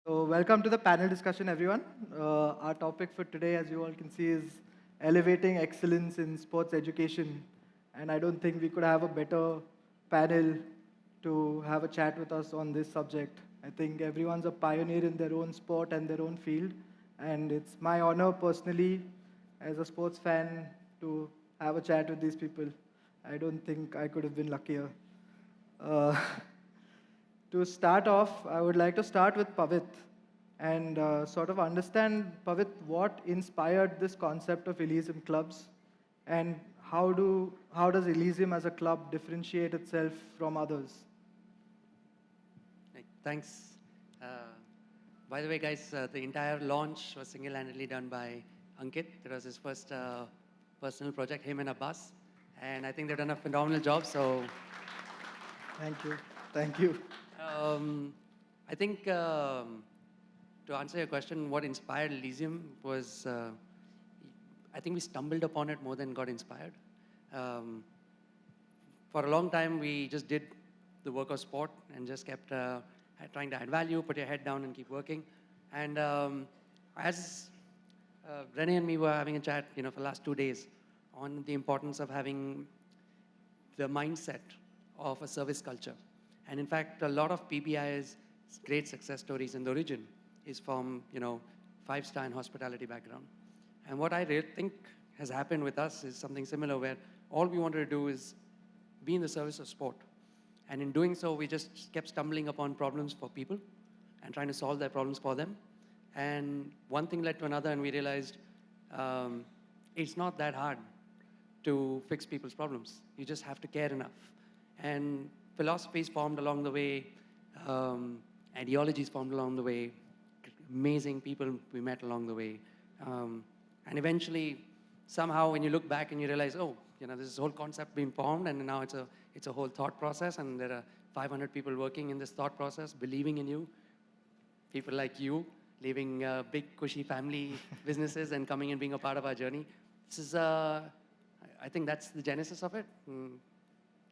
So welcome to the panel discussion, everyone. Our topic for today, as you all can see, is elevating excellence in sports education. And I don't think we could have a better panel to have a chat with us on this subject. I think everyone's a pioneer in their own sport and their own field. And it's my honor personally, as a sports fan, to have a chat with these people. I don't think I could have been luckier. Uh, To start off, I would like to start with Pavit and sort of understand, Pavit, what inspired this concept of Elysium clubs and how does Elysium as a club differentiate itself from others? Thanks. By the way, guys, the entire launch was single-handedly done by Ankit. It was his first personal project, him and Abbas. And I think they've done a phenomenal job. So Thank you. Thank you. I think to answer your question, what inspired Elysium was, I think we stumbled upon it more than got inspired. Um, for a long time, we just did the work of sport and just kept trying to add value, put your head down and keep working. And as Rene and me were having a chat, for the last 2 days on the importance of having the mindset of a service culture. And in fact, a lot of PBI's great success stories in the origin is from, five-star and hospitality background. And what I really think has happened with us is something similar where all we wanted to do is be in the service of sport. And in doing so, we just kept stumbling upon problems for people and trying to solve their problems for them. And one thing led to another, and we realized it's not that hard to fix people's problems. You just have to care enough. And philosophies formed along the way, ideologies formed along the way, amazing people we met along the way. And eventually, somehow, when you look back and you realize, this whole concept being formed, and now it's a whole thought process, and there are 500 people working in this thought process, believing in you, people like you, leaving big, cushy family businesses and coming and being a part of our journey. This is, I think that's the genesis of it.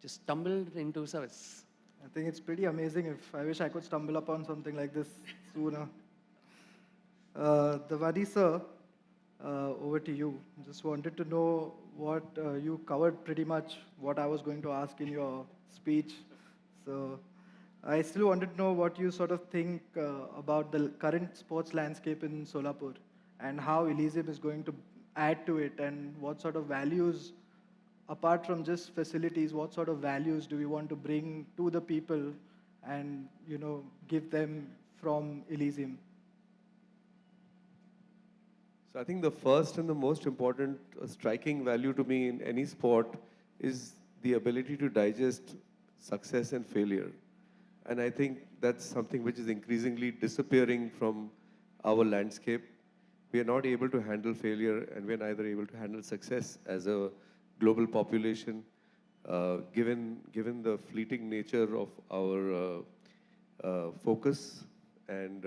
Just stumbled into service. I think it's pretty amazing. If I wish I could stumble upon something like this sooner. Damani sir, over to you. Just wanted to know what you covered pretty much what I was going to ask in your speech. So I still wanted to know what you sort of think about the current sports landscape in Solapur and how Elysium is going to add to it and what sort of values, apart from just facilities, what sort of values do we want to bring to the people and, give them from Elysium? So I think the first and the most important striking value to me in any sport is the ability to digest success and failure. And I think that's something which is increasingly disappearing from our landscape. We are not able to handle failure, and we're neither able to handle success as a global population, given the fleeting nature of our focus. And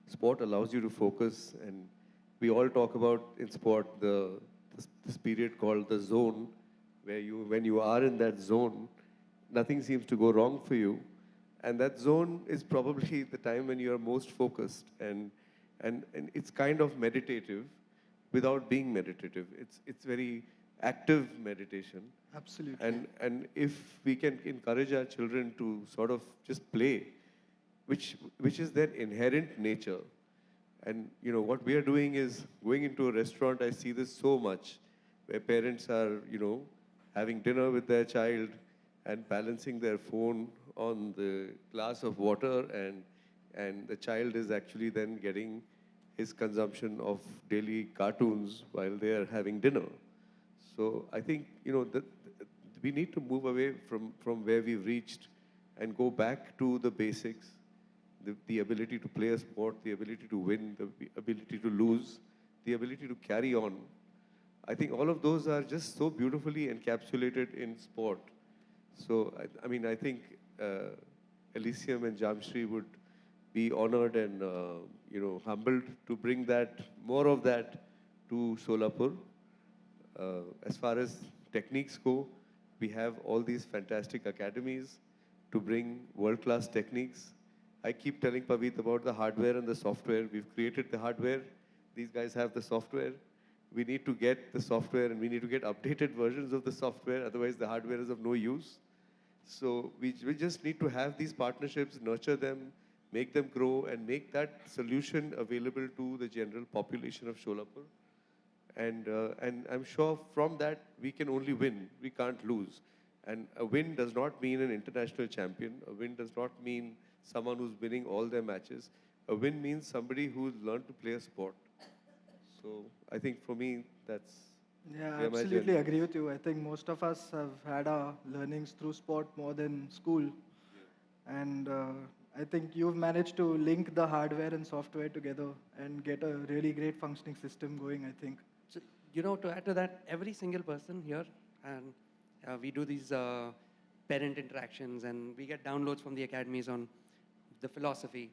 sport allows you to focus, and we all talk about in sport this period called the zone, where when you are in that zone, nothing seems to go wrong for you. And that zone is probably the time when you are most focused, and it's kind of meditative without being meditative. It's very active meditation. Absolutely. And if we can encourage our children to sort of just play, which is their inherent nature. And what we are doing is going into a restaurant. I see this so much, where parents are having dinner with their child and balancing their phone on the glass of water, and the child is actually then getting his consumption of daily cartoons while they are having dinner. So I think that we need to move away from where we've reached and go back to the basics. The ability to play a sport, the ability to win, the ability to lose, the ability to carry on. I think all of those are just so beautifully encapsulated in sport. So, I think Ileseum and Jamshri would be honored and, humbled to bring more of that to Solapur. As far as techniques go, we have all these fantastic academies to bring world-class techniques. I keep telling Pavit about the hardware and the software. We've created the hardware. These guys have the software. We need to get the software and we need to get updated versions of the software. Otherwise, the hardware is of no use. So we just need to have these partnerships, nurture them, make them grow, and make that solution available to the general population of Solapur. And I'm sure from that, we can only win. We can't lose. And a win does not mean an international champion. A win does not mean someone who's winning all their matches. A win means somebody who's learned to play a sport. So I think for me, that's Yeah, I where my absolutely journey agree with you. I think most of us have had our learnings through sport more than school. And I think you've managed to link the hardware and software together and get a really great functioning system going, I think. So, to add to that, every single person here, and we do these parent interactions and we get downloads from the academies on the philosophy.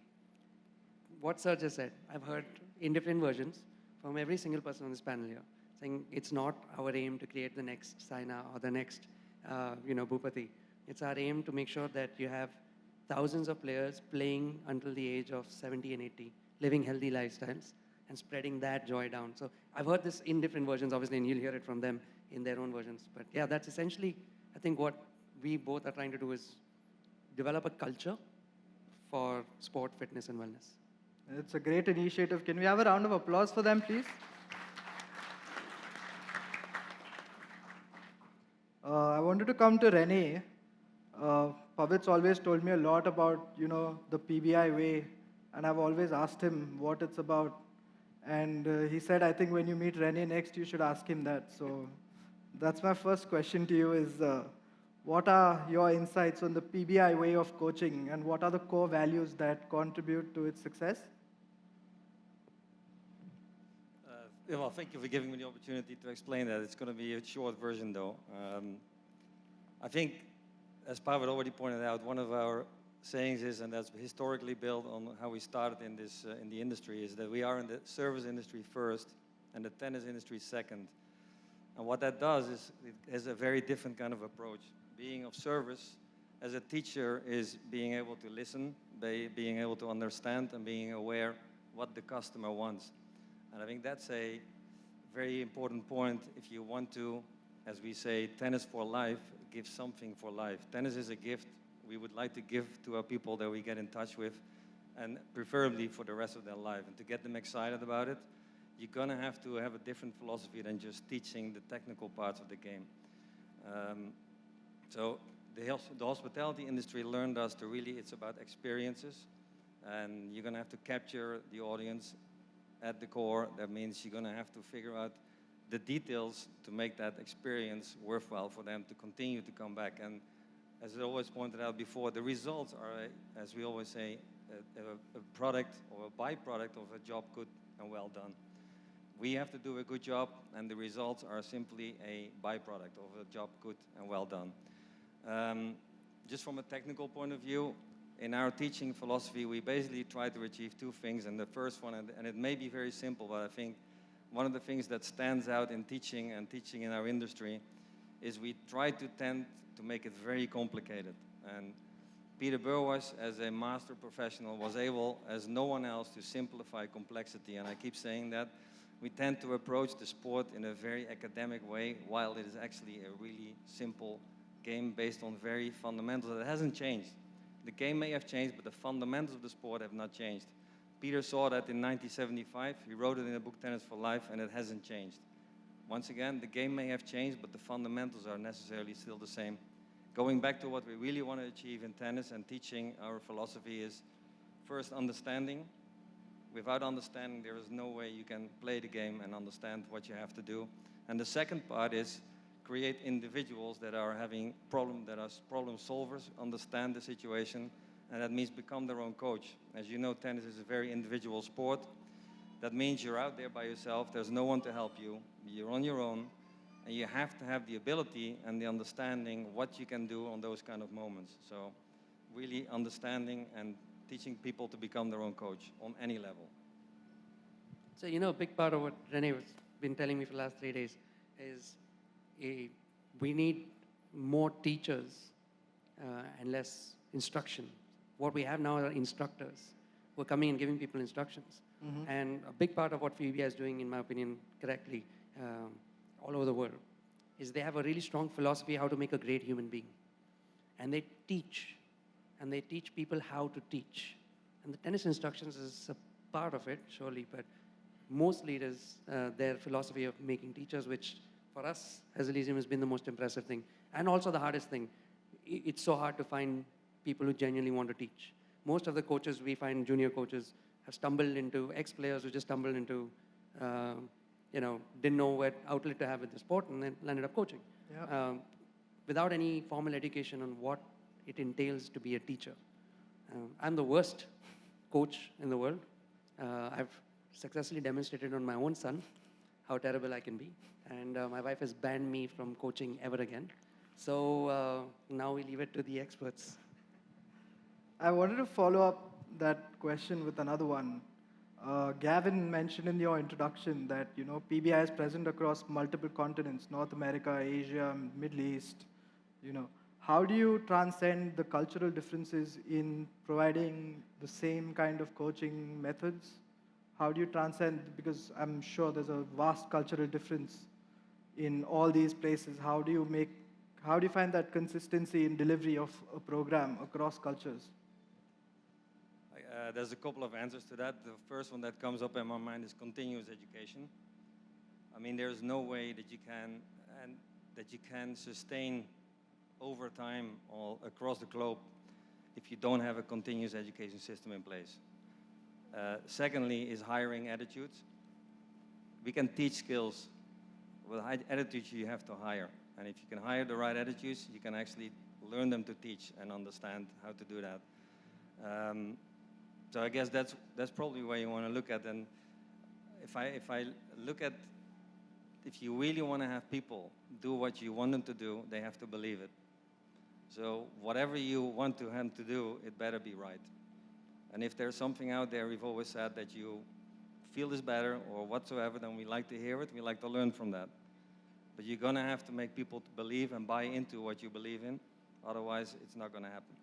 What Sir just said, I've heard in different versions from every single person on this panel here, saying it's not our aim to create the next Saina or the next, Bhupati. It's our aim to make sure that you have thousands of players playing until the age of 70 and 80, living healthy lifestyles and spreading that joy down. So I've heard this in different versions, obviously, and you'll hear it from them in their own versions. But yeah, that's essentially, I think what we both are trying to do is develop a culture for sport, fitness, and wellness. It's a great initiative. Can we have a round of applause for them, please? I wanted to come to Rene. Pavit's always told me a lot about, the PBI way, and I've always asked him what it's about. And he said, I think when you meet Rene next, you should ask him that. So that's my first question to you is, what are your insights on the PBI way of coaching, and what are the core values that contribute to its success? Well, thank you for giving me the opportunity to explain that. It's going to be a short version, though. I think, as Pavit already pointed out, one of our sayings is, and that's historically built on how we started in this in the industry, is that we are in the service industry first and the tennis industry second. And what that does is it has a very different kind of approach. Being of service as a teacher is being able to listen, being able to understand, and being aware what the customer wants. And I think that's a very important point if you want to, as we say, tennis for life, give something for life. Tennis is a gift we would like to give to our people that we get in touch with, and preferably for the rest of their life. And to get them excited about it, you're gonna have to have a different philosophy than just teaching the technical parts of the game. So the hospitality industry learned us to really, it's about experiences, and you're gonna have to capture the audience at the core. That means you're gonna have to figure out the details to make that experience worthwhile for them to continue to come back. And as I always pointed out before, the results are, as we always say, a product or a byproduct of a job good and well done. We have to do a good job, and the results are simply a byproduct of a job good and well done. Just from a technical point of view, in our teaching philosophy, we basically try to achieve two things. And the first one, and it may be very simple, but I think one of the things that stands out in teaching and teaching in our industry is we try to tend to make it very complicated. And Peter Burwash, as a master professional, was able, as no one else, to simplify complexity. And I keep saying that we tend to approach the sport in a very academic way, while it is actually a really simple game based on very fundamentals. It hasn't changed. The game may have changed, but the fundamentals of the sport have not changed. Peter saw that in 1975. He wrote it in a book, Tennis for Life, and it hasn't changed. Once again, the game may have changed, but the fundamentals are necessarily still the same. Going back to what we really want to achieve in tennis and teaching, our philosophy is first understanding. Without understanding, there is no way you can play the game and understand what you have to do. And the second part is create individuals that are having problem solvers, understand the situation, and that means become their own coach. As you know, tennis is a very individual sport. That means you're out there by yourself, there's no one to help you, you're on your own, and you have to have the ability and the understanding what you can do on those kind of moments. So really understanding and teaching people to become their own coach on any level. So, a big part of what Rene has been telling me for the last 3 days is we need more teachers and less instruction. what we have now are instructors who are coming and giving people instructions. And a big part of what PBI is doing, in my opinion, correctly, all over the world, is they have a really strong philosophy how to make a great human being. And they teach people how to teach. And the tennis instructions is a part of it, surely, but mostly it is their philosophy of making teachers, which for us as Ileseum has been the most impressive thing. And also the hardest thing. It's so hard to find people who genuinely want to teach. Most of the coaches we find, junior coaches, have stumbled into, ex-players who just stumbled into, didn't know what outlet to have with the sport and then landed up coaching. Yeah. Without any formal education on what it entails to be a teacher. I'm the worst coach in the world. I've successfully demonstrated on my own son how terrible I can be. And my wife has banned me from coaching ever again. So now we leave it to the experts. I wanted to follow up that question with another one. Gavin mentioned in your introduction that PBI is present across multiple continents: North America, Asia, Middle East. How do you transcend the cultural differences in providing the same kind of coaching methods? How do you transcend, because I'm sure there's a vast cultural difference in all these places. How do you find that consistency in delivery of a program across cultures? There's a couple of answers to that. The first one that comes up in my mind is continuous education. I mean, there's no way that you can sustain over time all across the globe if you don't have a continuous education system in place. Secondly is hiring attitudes. We can teach skills. With attitudes you have to hire. And if you can hire the right attitudes, you can actually learn them to teach and understand how to do that. So I guess that's probably where you want to look at. And if I look at, if you really want to have people do what you want them to do, they have to believe it. So whatever you want them to do, it better be right. And if there's something out there, we've always said that you feel is better or whatsoever, then we like to hear it. We like to learn from that. But you're going to have to make people believe and buy into what you believe in. Otherwise, it's not going to happen.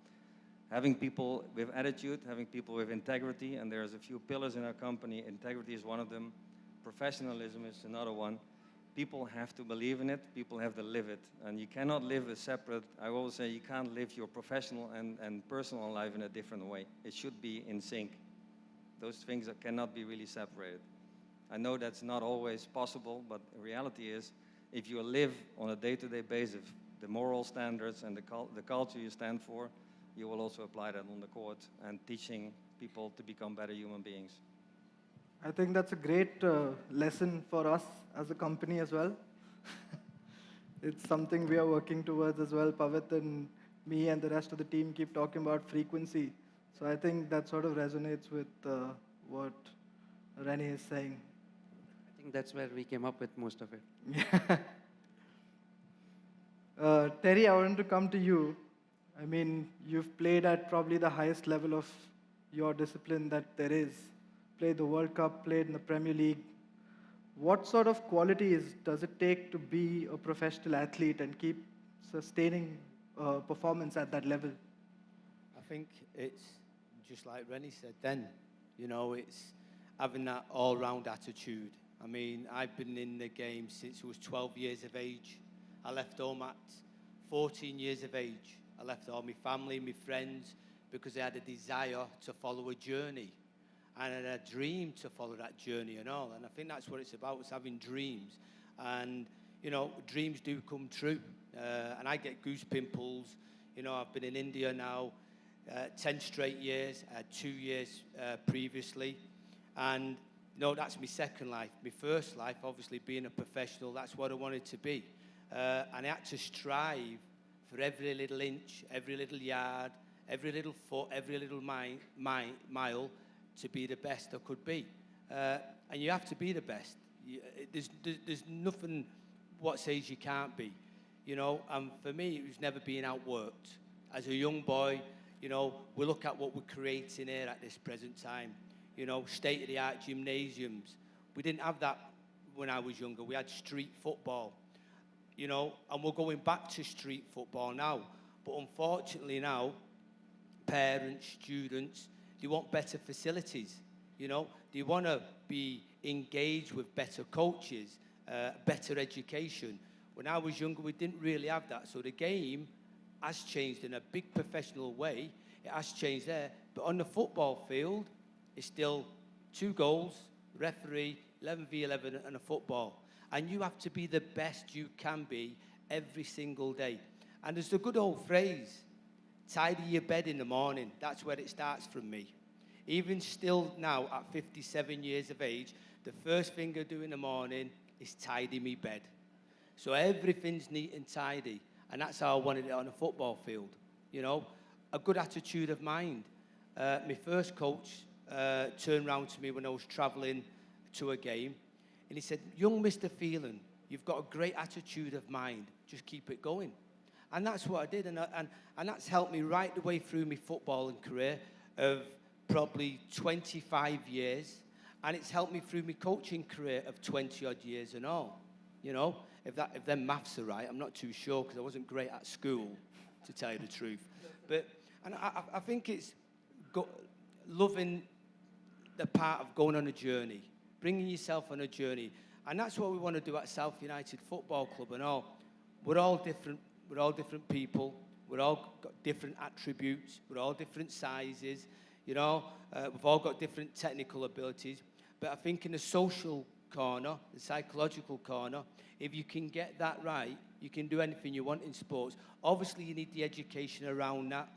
Having people with attitude, having people with integrity, and there's a few pillars in our company. Integrity is one of them. Professionalism is another one. People have to believe in it. People have to live it. And you cannot live a separate, I always say you can't live your professional and personal life in a different way. It should be in sync. Those things that cannot be really separated. I know that's not always possible, but the reality is, if you live on a day-to-day basis, the moral standards and the culture you stand for, you will also apply that on the court and teaching people to become better human beings. I think that's a great lesson for us as a company as well. It's something we are working towards as well. Pavit and me and the rest of the team keep talking about frequency. So I think that sort of resonates with what Rene is saying. I think that's where we came up with most of it. Yeah. Terry, I wanted to come to you. I mean, you've played at probably the highest level of your discipline that there is. Played the World Cup, played in the Premier League. What sort of qualities does it take to be a professional athlete and keep sustaining performance at that level? I think it's just like Rene said then, it's having that all-round attitude. I mean, I've been in the game since I was 12 years of age. I left home at 14 years of age. I left all my family, my friends, because I had a desire to follow a journey. And I had a dream to follow that journey and all. And I think that's what it's about, it's having dreams. And, dreams do come true. And I get goose pimples. I've been in India now 10 straight years. I had 2 years previously. And, that's my second life. My first life, obviously, being a professional, that's what I wanted to be. And I had to strive for every little inch, every little yard, every little foot, every little mile to be the best I could be. And you have to be the best. There's nothing what says you can't be. And for me, it was never being outworked. As a young boy, we look at what we're creating here at this present time. State-of-the-art gymnasiums. We didn't have that when I was younger. We had street football. And we're going back to street football now. But unfortunately now, parents, students, they want better facilities, you know. They want to be engaged with better coaches, better education. When I was younger, we didn't really have that. So the game has changed in a big professional way. It has changed there. But on the football field, it's still 2 goals, referee, 11v11 and a football. And you have to be the best you can be every single day. And there's the good old phrase, tidy your bed in the morning. That's where it starts from me. Even still now, at 57 years of age, the first thing I do in the morning is tidy my bed. So everything's neat and tidy. And that's how I wanted it on a football field. You know, a good attitude of mind. My first coach turned around to me when I was travelling to a game, and he said, young Mr. Phelan, you've got a great attitude of mind. Just keep it going. And that's what I did. And that's helped me right the way through my footballing career of probably 25 years. And it's helped me through my coaching career of 20-odd years and all. You know, if them maths are right, I'm not too sure because I wasn't great at school, to tell you the truth. And I think it's loving the part of going on a journey, bringing yourself on a journey. And that's what we want to do at South United Football Club and all. We're all different. We're all different people. We're all got different attributes. We're all different sizes. You know, we've all got different technical abilities. But I think in the social corner, the psychological corner, if you can get that right, you can do anything you want in sports. Obviously, you need the education around that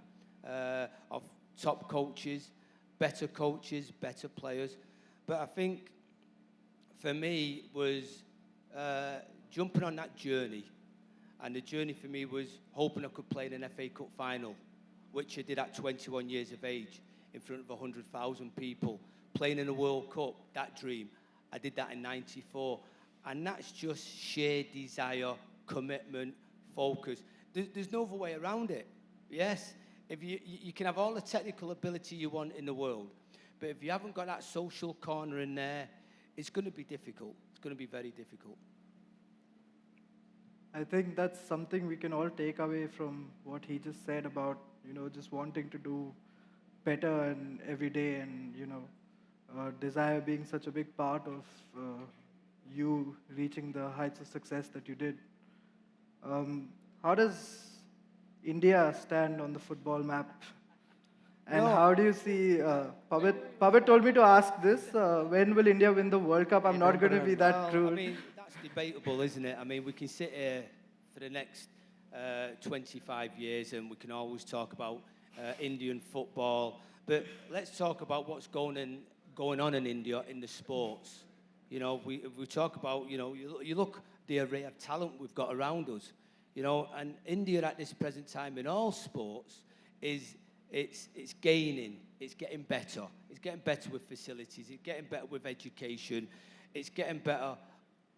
of top coaches, better players. But I think for me was jumping on that journey. And the journey for me was hoping I could play in an FA Cup final, which I did at 21 years of age in front of 100,000 people. Playing in a World Cup, that dream. I did that in '94. And that's just sheer desire, commitment, focus. There's no other way around it. Yes, if you can have all the technical ability you want in the world, but if you haven't got that social corner in there, it's going to be difficult. It's going to be very difficult. I think that's something we can all take away from what he just said about, you know, just wanting to do better and every day, and, you know, desire being such a big part of you reaching the heights of success that you did. How does India stand on the football map? And how do you see, Pavit told me to ask this, when will India win the World Cup? I'm not going to be that cruel. I mean, that's debatable, isn't it? I mean, we can sit here for the next 25 years and we can always talk about Indian football, but let's talk about what's going on in India in the sports. You know, we talk about, you know, you look the array of talent we've got around us, you know, and India at this present time in all sports it's gaining, it's getting better. It's getting better with facilities, it's getting better with education, it's getting better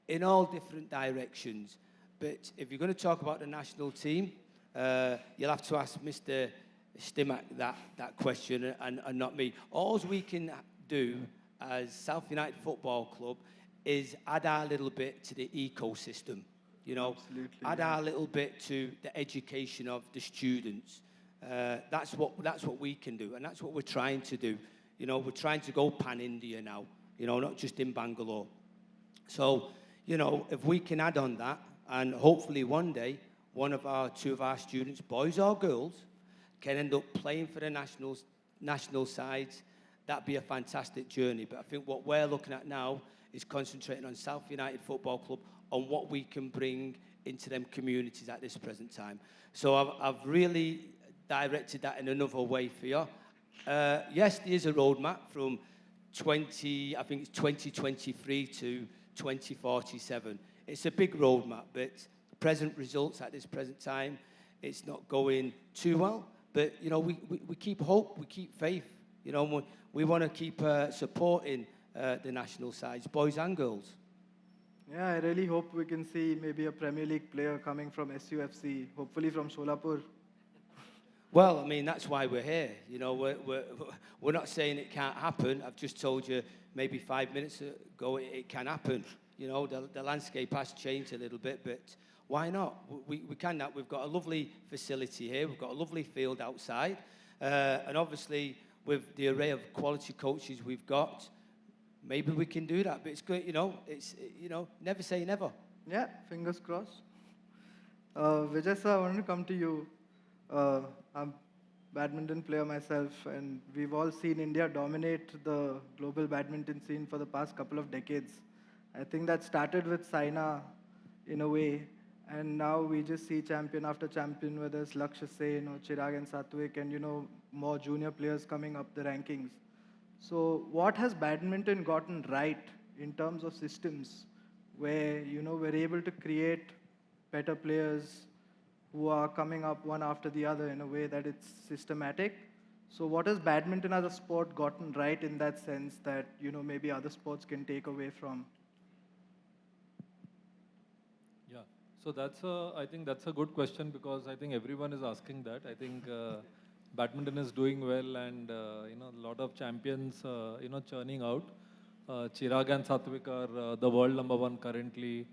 in all different directions. But if you're going to talk about the national team, you'll have to ask Mr. Stimac that question and not me. All we can do as South United Football Club is add our little bit to the ecosystem, you know. Absolutely, add our little bit to the education of the students. That's what we can do, and that's what we're trying to do. You know, we're trying to go pan-India now, you know, not just in Bangalore. So, you know, if we can add on that, and hopefully one day, two of our students, boys or girls, can end up playing for the national sides, that'd be a fantastic journey. But I think what we're looking at now is concentrating on South United Football Club, on what we can bring into them communities at this present time. So I've really directed that in another way for you. Yes, there is a roadmap from 2023 to 2047. It's a big roadmap, but present results at this present time, it's not going too well. But, you know, we keep hope, we keep faith. You know, we want to keep supporting the national sides, boys and girls. Yeah, I really hope we can see maybe a Premier League player coming from SUFC, hopefully from Solapur. Well, I mean, that's why we're here. You know, we're not saying it can't happen. I've just told you maybe 5 minutes ago it can happen. You know, the landscape has changed a little bit, but why not? We can. We've got a lovely facility here. We've got a lovely field outside. And obviously, with the array of quality coaches we've got, maybe we can do that. But it's great, never say never. Yeah, fingers crossed. Vijay sir, I wanted to come to you. I'm a badminton player myself, and we've all seen India dominate the global badminton scene for the past couple of decades. I think that started with Saina in a way, and now we just see champion after champion, whether it's Lakshya Sen or Chirag and Satwik, and more junior players coming up the rankings. So, what has badminton gotten right in terms of systems, where we're able to create better players who are coming up one after the other in a way that it's systematic? So, what has badminton as a sport gotten right in that sense that maybe other sports can take away from? Yeah, so I think that's a good question because I think everyone is asking that. I think badminton is doing well and a lot of champions churning out. Chirag and Satwik are the world #1 currently.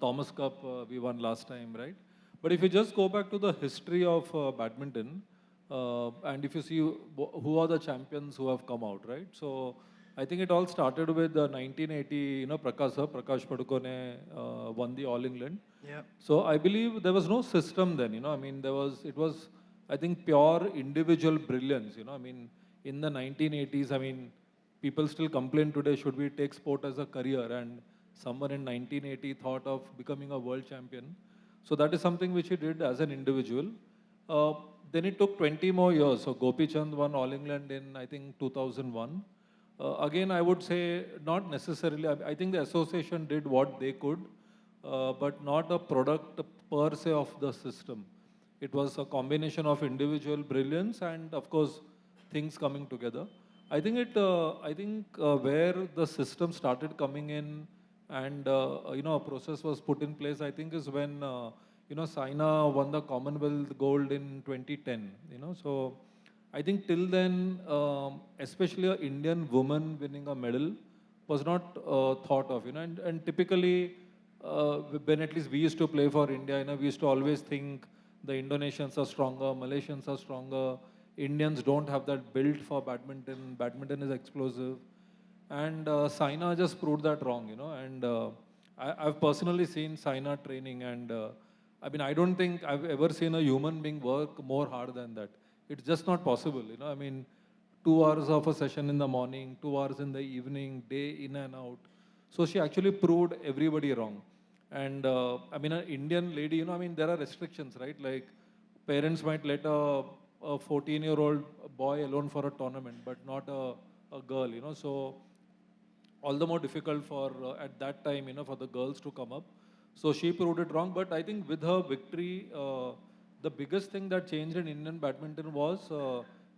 Thomas Cup we won last time, right? But if you just go back to the history of badminton, and if you see who are the champions who have come out, right? So I think it all started with 1980, Prakash Padukone won the All England. Yeah. So I believe there was no system then, I mean, it was, I think, pure individual brilliance, I mean, in the 1980s, I mean, people still complain today, should we take sport as a career? And someone in 1980 thought of becoming a world champion. So that is something which he did as an individual. Then it took 20 more years. So Gopi Chand won All England in, I think, 2001. Again, I would say not necessarily. I think the association did what they could, but not a product per se of the system. It was a combination of individual brilliance and, of course, things coming together. I think where the system started coming in and a process was put in place, I think is when Saina won the Commonwealth gold in 2010. So I think till then, especially an Indian woman winning a medal was not thought of. And typically, when at least we used to play for India, we used to always think the Indonesians are stronger, Malaysians are stronger. Indians don't have that build for badminton. Badminton is explosive. And Saina just proved that wrong, And I've personally seen Saina training. And I mean, I don't think I've ever seen a human being work more hard than that. It's just not possible, I mean, 2 hours of a session in the morning, 2 hours in the evening, day in and out. So she actually proved everybody wrong. And I mean, an Indian lady, I mean, there are restrictions, right? Like parents might let a 14-year-old boy alone for a tournament, but not a girl, So all the more difficult for, at that time, for the girls to come up. So she proved it wrong. But I think with her victory, the biggest thing that changed in Indian badminton was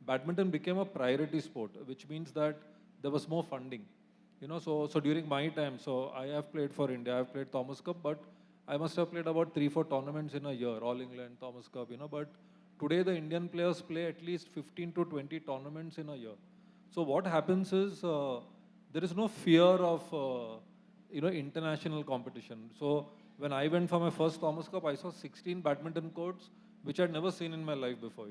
badminton became a priority sport, which means that there was more funding. So during my time, so I have played for India, I have played Thomas Cup, but I must have played about 3-4 tournaments in a year, All England, Thomas Cup, But today the Indian players play at least 15 to 20 tournaments in a year. So what happens is there is no fear of international competition. So when I went for my first Thomas Cup, I saw 16 badminton courts, which I'd never seen in my life before,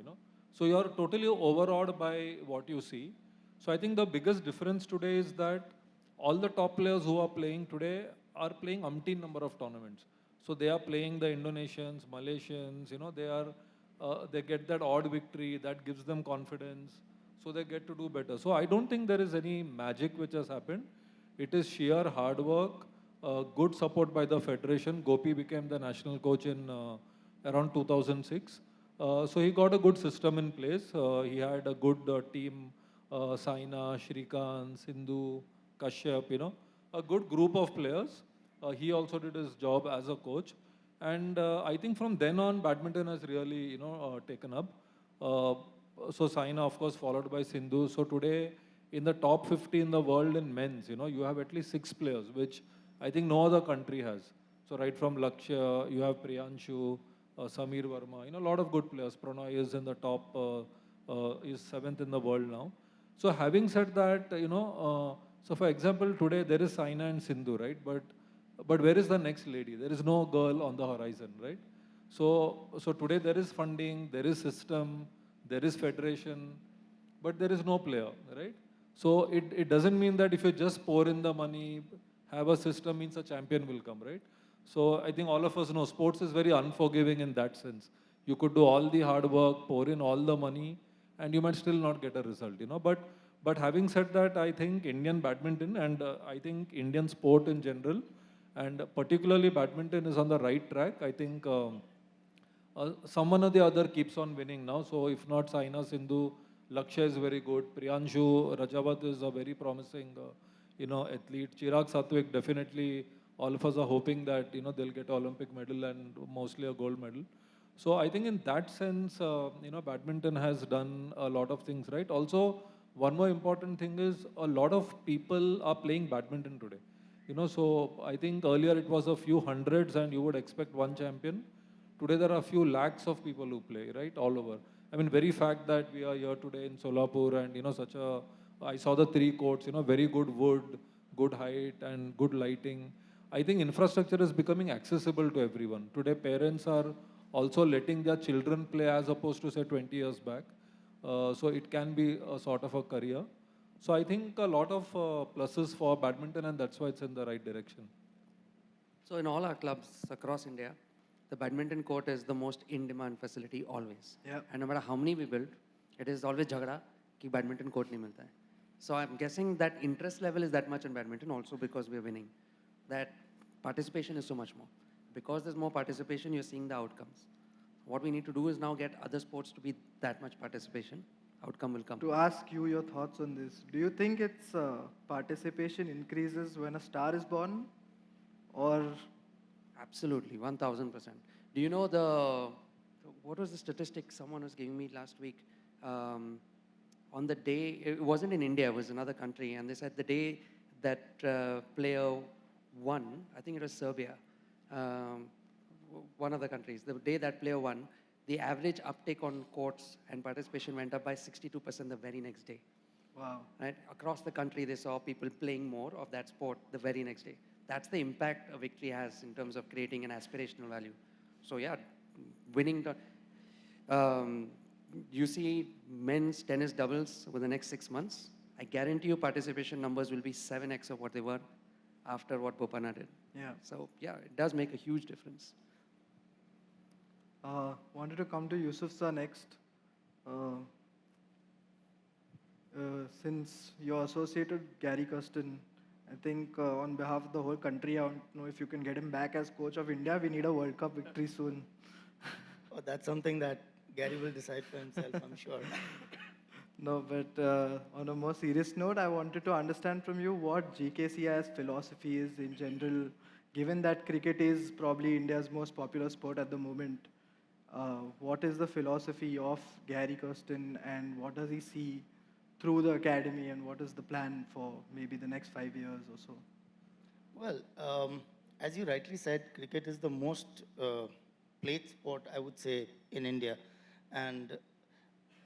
So you're totally overawed by what you see. So I think the biggest difference today is that all the top players who are playing today are playing umpteen number of tournaments. So they are playing the Indonesians, Malaysians, they get that odd victory that gives them confidence. So they get to do better. So I don't think there is any magic which has happened. It is sheer hard work, good support by the federation. Gopi became the national coach in around 2006. So he got a good system in place. He had a good team, Saina, Shrikant, Sindhu, Kashyap, a good group of players. He also did his job as a coach. And I think from then on, badminton has really, taken up. So Saina, of course, followed by Sindhu. So today, in the top 50 in the world in men's, you have at least 6 players, which I think no other country has. So right from Lakshya, you have Priyanshu, Samir Verma, a lot of good players. Pranay is in the top, is 7th in the world now. So having said that, so for example, today there is Saina and Sindhu, right? But where is the next lady? There is no girl on the horizon, right? So today there is funding, there is system, there is federation, but there is no player, right? So it doesn't mean that if you just pour in the money, have a system means a champion will come, right? So I think all of us know sports is very unforgiving in that sense. You could do all the hard work, pour in all the money, and you might still not get a result, you know. But having said that, I think Indian badminton and I think Indian sport in general, and particularly badminton is on the right track. I think someone or the other keeps on winning now. So if not Saina, Sindhu, Lakshya is very good. Priyanshu Rajawat is a very promising, athlete. Chirag Satwik, definitely, all of us are hoping that they'll get Olympic medal and mostly a gold medal. So I think in that sense, badminton has done a lot of things right. Also, one more important thing is a lot of people are playing badminton today. So I think earlier it was a few hundreds and you would expect one champion. Today there are a few lakhs of people who play, right, all over. I mean, very fact that we are here today in Solapur and, I saw the 3 courts, very good wood, good height and good lighting. I think infrastructure is becoming accessible to everyone. Today parents are also letting their children play as opposed to say 20 years back. So it can be a sort of a career. So I think a lot of pluses for badminton and that's why it's in the right direction. So in all our clubs across India, the badminton court is the most in-demand facility always. Yeah. And no matter how many we build, it is always jhagda ki badminton court nahi milta hai. So I'm guessing that interest level is that much in badminton also because we're winning. That participation is so much more. Because there's more participation, you're seeing the outcomes. What we need to do is now get other sports to be that much participation. Outcome will come. To ask you your thoughts on this, do you think its participation increases when a star is born, or? Absolutely, 1000%. Do you know what was the statistic someone was giving me last week? On the day, it wasn't in India, it was another country, and they said the day that player won, I think it was Serbia, one of the countries, the day that player won, the average uptake on courts and participation went up by 62% the very next day. Wow. Right? Across the country, they saw people playing more of that sport the very next day. That's the impact a victory has in terms of creating an aspirational value. So yeah, winning. You see men's tennis doubles over the next 6 months. I guarantee you participation numbers will be 7x of what they were after what Bopana did. Yeah. So yeah, it does make a huge difference. Wanted to come to Yusuf sir next. Since you're associated with Gary Kirsten, I think on behalf of the whole country, I don't know if you can get him back as coach of India. We need a World Cup victory soon. Oh, that's something that Gary will decide for himself, I'm sure. No, but on a more serious note, I wanted to understand from you what GKCI's philosophy is in general, given that cricket is probably India's most popular sport at the moment. What is the philosophy of Gary Kirsten and what does he see through the academy and what is the plan for maybe the next 5 years or so? Well, as you rightly said, cricket is the most played sport, I would say, in India. And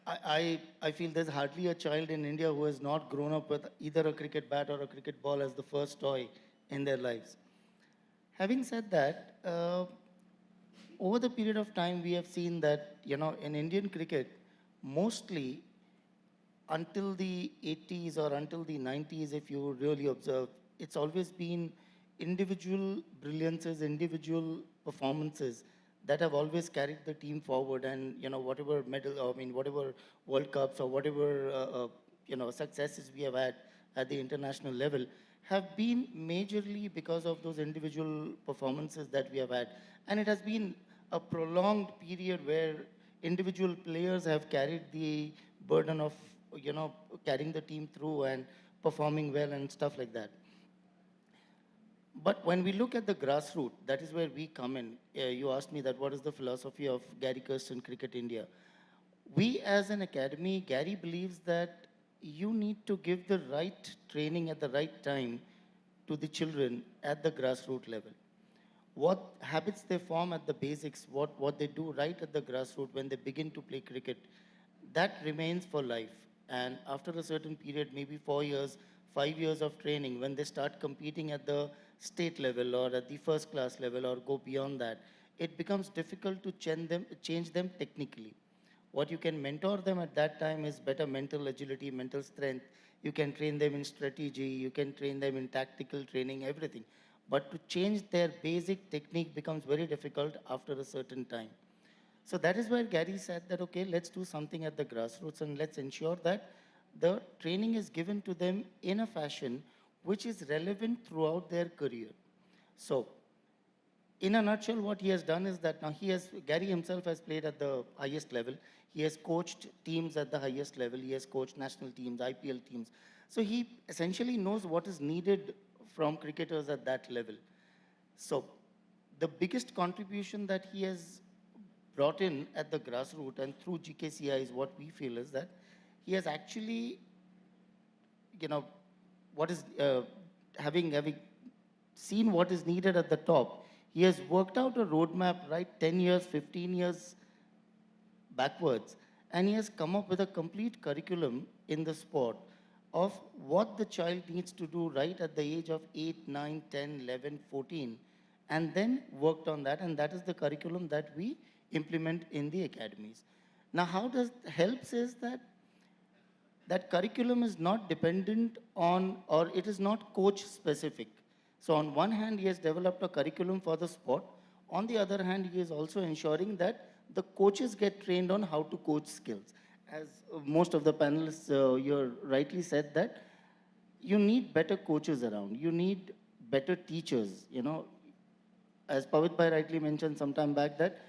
I feel there's hardly a child in India who has not grown up with either a cricket bat or a cricket ball as the first toy in their lives. Having said that, over the period of time, we have seen that, in Indian cricket, mostly until the 80s or until the 90s, if you really observe, it's always been individual brilliances, individual performances that have always carried the team forward. And, whatever whatever World Cups or whatever, successes we have had at the international level have been majorly because of those individual performances that we have had. And it has been a prolonged period where individual players have carried the burden of, carrying the team through and performing well and stuff like that. But when we look at the grassroots, that is where we come in. You asked me that what is the philosophy of Gary Kirsten Cricket India. We as an academy, Gary believes that you need to give the right training at the right time to the children at the grassroots level. What habits they form at the basics, what they do right at the grassroots when they begin to play cricket, that remains for life. And after a certain period, maybe 4 years, 5 years of training, when they start competing at the state level or at the first class level or go beyond that, it becomes difficult to change them technically. What you can mentor them at that time is better mental agility, mental strength. You can train them in strategy, you can train them in tactical training, everything. But to change their basic technique becomes very difficult after a certain time. So that is where Gary said that, okay, let's do something at the grassroots and let's ensure that the training is given to them in a fashion which is relevant throughout their career. So in a nutshell, what he has done is that now Gary himself has played at the highest level. He has coached teams at the highest level. He has coached national teams, IPL teams. So he essentially knows what is needed from cricketers at that level. So the biggest contribution that he has brought in at the grassroots and through GKCI is what we feel is that he has actually, what is having seen what is needed at the top, he has worked out a roadmap, right, 10 years, 15 years backwards, and he has come up with a complete curriculum in the sport of what the child needs to do right at the age of 8, 9, 10, 11, 14, and then worked on that, and that is the curriculum that we implement in the academies. Now, how does helps is that curriculum is not dependent on, or it is not coach specific. So on one hand, he has developed a curriculum for the sport. On the other hand, he is also ensuring that the coaches get trained on how to coach skills. As most of the panelists here rightly said that you need better coaches around. You need better teachers, As Pavit Bhai rightly mentioned some time back that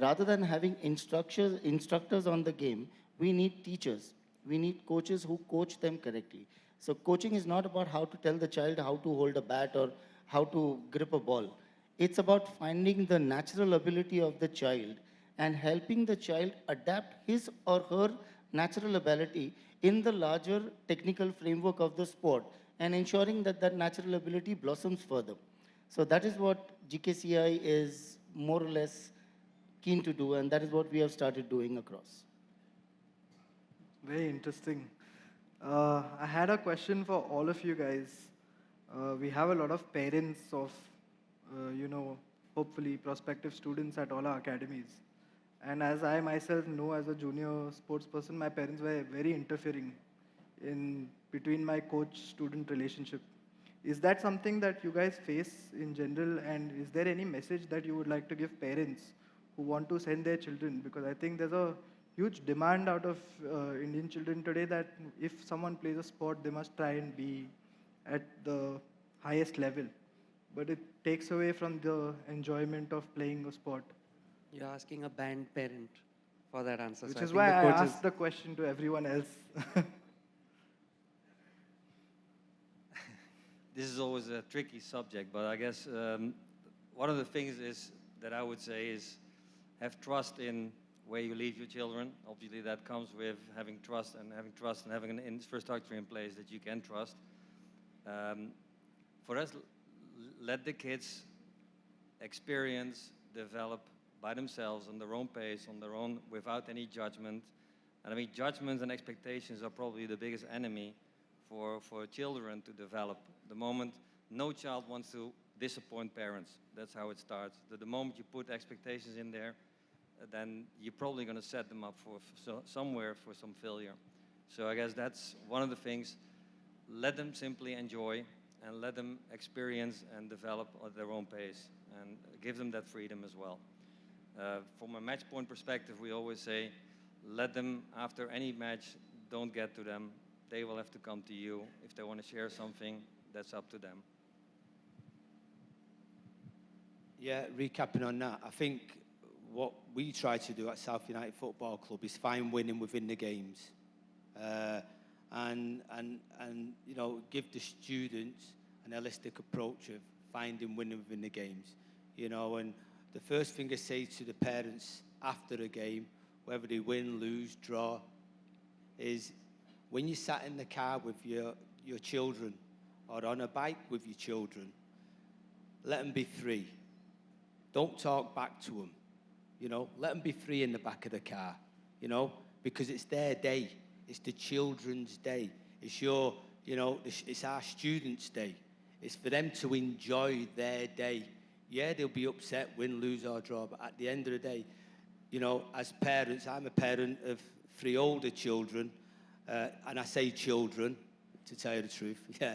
rather than having instructors on the game, we need teachers. We need coaches who coach them correctly. So coaching is not about how to tell the child how to hold a bat or how to grip a ball. It's about finding the natural ability of the child and helping the child adapt his or her natural ability in the larger technical framework of the sport and ensuring that that natural ability blossoms further. So that is what GKCI is more or less keen to do, and that is what we have started doing across. Very interesting. I had a question for all of you guys. We have a lot of parents of, hopefully prospective students at all our academies. And as I myself know as a junior sports person, my parents were very interfering in between my coach-student relationship. Is that something that you guys face in general? And is there any message that you would like to give parents who want to send their children? Because I think there's a huge demand out of Indian children today that if someone plays a sport, they must try and be at the highest level. But it takes away from the enjoyment of playing a sport. You're asking a band parent for that answer. Which so is I why think I the coaches, asked the question to everyone else. This is always a tricky subject, but I guess one of the things is that I would say is have trust in where you leave your children. Obviously, that comes with having trust and having an infrastructure in place that you can trust. For us, let the kids experience, develop by themselves on their own pace, on their own, without any judgment. And I mean, judgments and expectations are probably the biggest enemy for children to develop. The moment no child wants to disappoint parents, that's how it starts. The moment you put expectations in there, then you're probably going to set them up for somewhere for some failure. So I guess that's one of the things. Let them simply enjoy and let them experience and develop at their own pace and give them that freedom as well. From a match point perspective, we always say, let them, after any match, don't get to them. They will have to come to you. If they want to share something, that's up to them. Yeah, recapping on that, I think what we try to do at South United Football Club is find winning within the games. And give the students an holistic approach of finding winning within the games. And the first thing I say to the parents after a game, whether they win, lose, draw, is when you sat in the car with your children or on a bike with your children, let them be free. Don't talk back to them. Let them be free in the back of the car, because it's their day. It's the children's day. It's it's our students' day. It's for them to enjoy their day. Yeah, they'll be upset, win, lose, or draw, but at the end of the day, you know, as parents, I'm a parent of 3 older children, and I say children, to tell you the truth, yeah.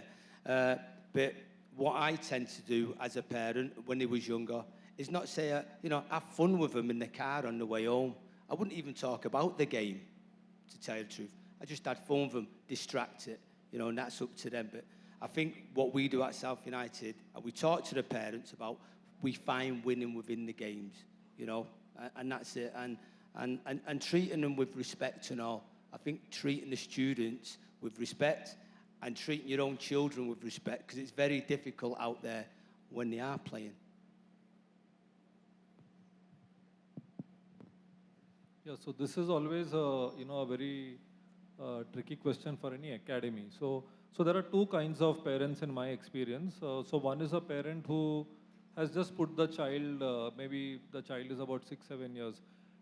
But what I tend to do as a parent when they was younger is not say, you know, have fun with them in the car on the way home. I wouldn't even talk about the game, to tell you the truth. I just had fun with them, distract it, you know, and that's up to them. But I think what we do at South United, we talk to the parents about, we find winning within the games, you know, and that's it. And treating them with respect and all. I think treating the students with respect and treating your own children with respect, because it's very difficult out there when they are playing. Yeah, so this is always a, you know, a very tricky question for any academy. So there are two kinds of parents in my experience. So one is a parent who has just put the child, maybe the child is about 6-7 years.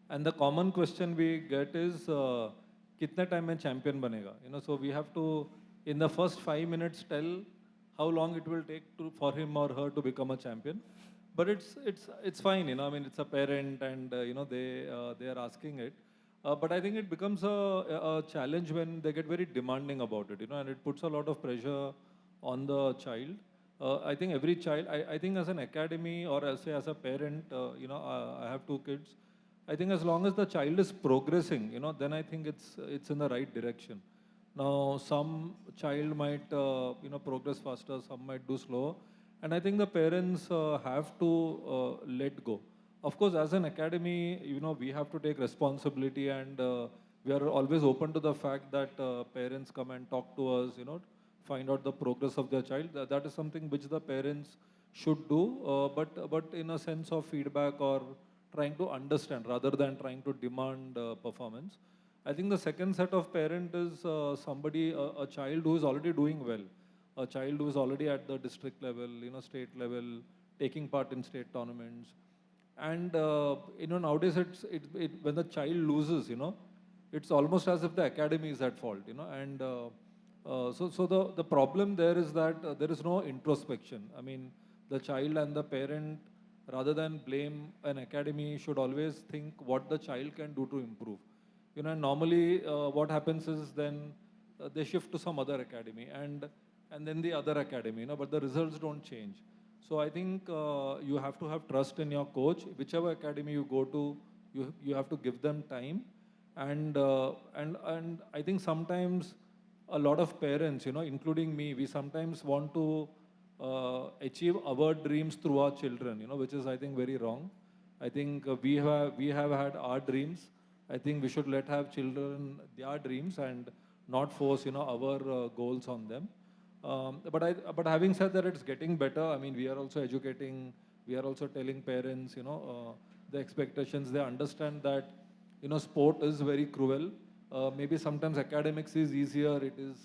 And the common question we get is, kitne time mein champion banega? You know, so we have to, in the first 5 minutes, tell how long it will take for him or her to become a champion. But it's fine, you know. I mean, it's a parent, and you know, they are asking it. But I think it becomes a challenge when they get very demanding about it, you know, and it puts a lot of pressure on the child. I think every child, I think as an academy or as a parent, you know, I have 2 kids. I think as long as the child is progressing, you know, then I think it's in the right direction. Now, some child might, you know, progress faster, some might do slower. And I think the parents have to let go. Of course, as an academy, you know, we have to take responsibility, and we are always open to the fact that parents come and talk to us, you know, find out the progress of their child. That is something which the parents should do, but in a sense of feedback or trying to understand rather than trying to demand performance. I think the second set of parent is somebody, a child who is already doing well, a child who is already at the district level, you know, state level, taking part in state tournaments. And, you know, nowadays when the child loses, you know, it's almost as if the academy is at fault, you know. And so the problem there is that there is no introspection. I mean, the child and the parent, rather than blame an academy, should always think what the child can do to improve. You know, and normally what happens is then they shift to some other academy and then the other academy, you know, but the results don't change. So I think you have to have trust in your coach. Whichever academy you go to, you have to give them time. And I think sometimes a lot of parents, you know, including me, we sometimes want to achieve our dreams through our children, you know, which is, I think, very wrong. I think we have had our dreams. I think we should have children their dreams and not force, you know, our goals on them. But having said that, it's getting better. I mean, we are also educating, we are also telling parents, you know, the expectations. They understand that, you know, sport is very cruel. Maybe sometimes academics is easier. It is,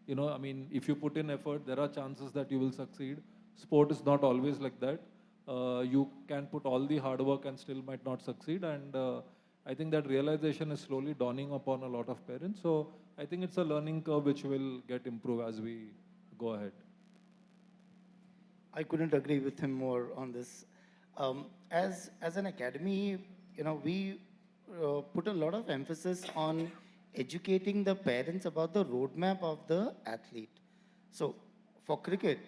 you know, I mean, if you put in effort, there are chances that you will succeed. Sport is not always like that. You can put all the hard work and still might not succeed. And I think that realization is slowly dawning upon a lot of parents. So I think it's a learning curve which will get improved as we go ahead. I couldn't agree with him more on this. As an academy, you know, we put a lot of emphasis on educating the parents about the roadmap of the athlete. So for cricket,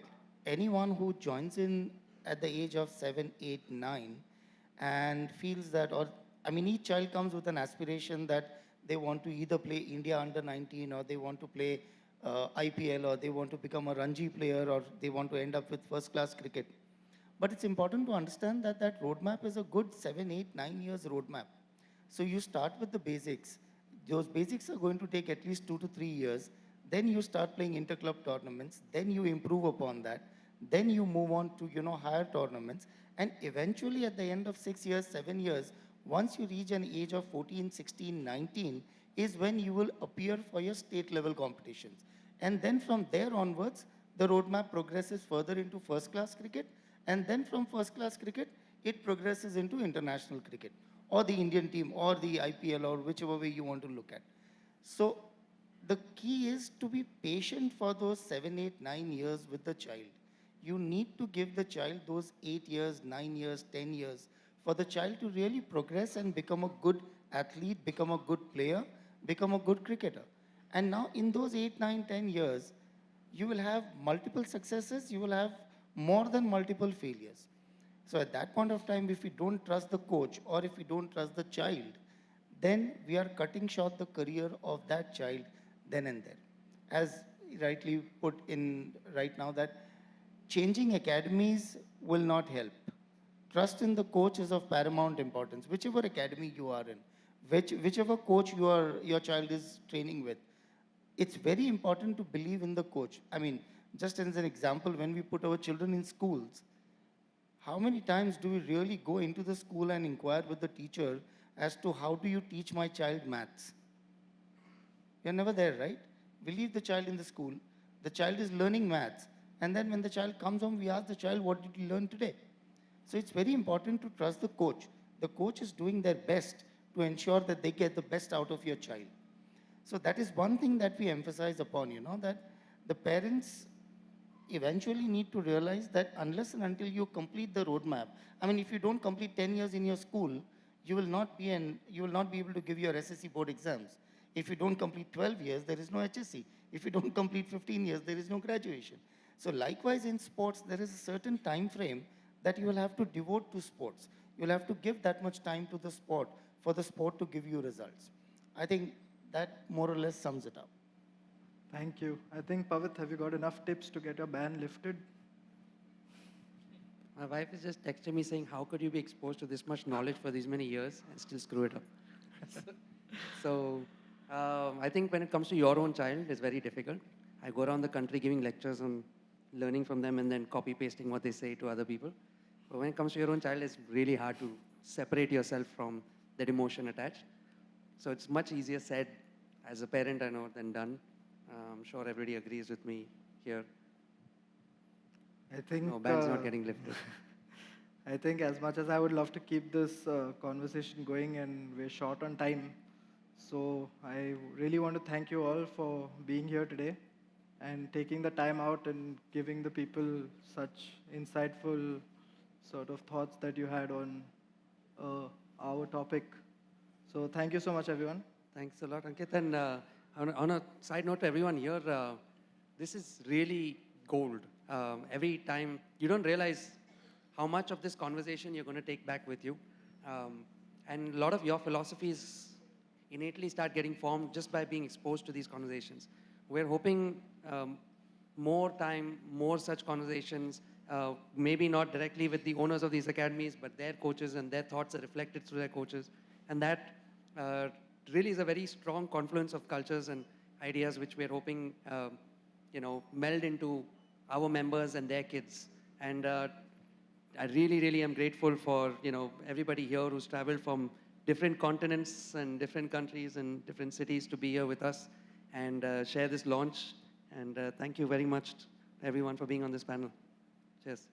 anyone who joins in at the age of 7, 8, 9 and feels that, or I mean, each child comes with an aspiration that they want to either play India under 19 or they want to play IPL or they want to become a Ranji player or they want to end up with first class cricket. But it's important to understand that that roadmap is a good 7, 8, 9 years roadmap. So you start with the basics. Those basics are going to take at least 2 to 3 years. Then you start playing inter-club tournaments. Then you improve upon that. Then you move on to, you know, higher tournaments. And eventually at the end of 6 years, 7 years, once you reach an age of 14, 16, 19, is when you will appear for your state level competitions. And then from there onwards, the roadmap progresses further into first class cricket. And then from first class cricket, it progresses into international cricket or the Indian team or the IPL or whichever way you want to look at. So the key is to be patient for those 7, 8, 9 years with the child. You need to give the child those 8 years, 9 years, 10 years for the child to really progress and become a good athlete, become a good player, become a good cricketer. And now in those 8, 9, 10 years, you will have multiple successes, you will have more than multiple failures. So at that point of time, if we don't trust the coach or if we don't trust the child, then we are cutting short the career of that child then and there. As rightly put in right now, that changing academies will not help. Trust in the coach is of paramount importance, whichever academy you are in, whichever coach your child is training with. It's very important to believe in the coach. I mean, just as an example, when we put our children in schools, how many times do we really go into the school and inquire with the teacher as to how do you teach my child maths? You're never there, right? We leave the child in the school. The child is learning maths. And then when the child comes home, we ask the child, what did you learn today? So it's very important to trust the coach. The coach is doing their best to ensure that they get the best out of your child. So that is one thing that we emphasize upon, that the parents eventually need to realize that unless and until you complete the roadmap, I mean, if you don't complete 10 years in your school, you will not be able to give your SSC board exams. If you don't complete 12 years, there is no HSC. If you don't complete 15 years, there is no graduation. So likewise in sports, there is a certain time frame that you will have to devote to sports. You'll have to give that much time to the sport for the sport to give you results. I think that more or less sums it up. Thank you. I think, Pavit, have you got enough tips to get your ban lifted? My wife is just texting me saying, how could you be exposed to this much knowledge for these many years and still screw it up? So I think when it comes to your own child, it's very difficult. I go around the country giving lectures on learning from them and then copy pasting what they say to other people. But when it comes to your own child, it's really hard to separate yourself from that emotion attached. So it's much easier said as a parent, I know, than done. I'm sure everybody agrees with me here. I think. No, ban's not getting lifted. I think as much as I would love to keep this conversation going, and we're short on time, so I really want to thank you all for being here today and taking the time out and giving the people such insightful sort of thoughts that you had on our topic. So thank you so much, everyone. Thanks a lot, Ankit. And on a side note to everyone here, this is really gold. Every time, you don't realize how much of this conversation you're going to take back with you. And a lot of your philosophies innately start getting formed just by being exposed to these conversations. We're hoping more time, more such conversations, maybe not directly with the owners of these academies, but their coaches, and their thoughts are reflected through their coaches. And that really is a very strong confluence of cultures and ideas which we're hoping, meld into our members and their kids. And I really, really am grateful for, everybody here who's traveled from different continents and different countries and different cities to be here with us and share this launch. And thank you very much, everyone, for being on this panel. Cheers.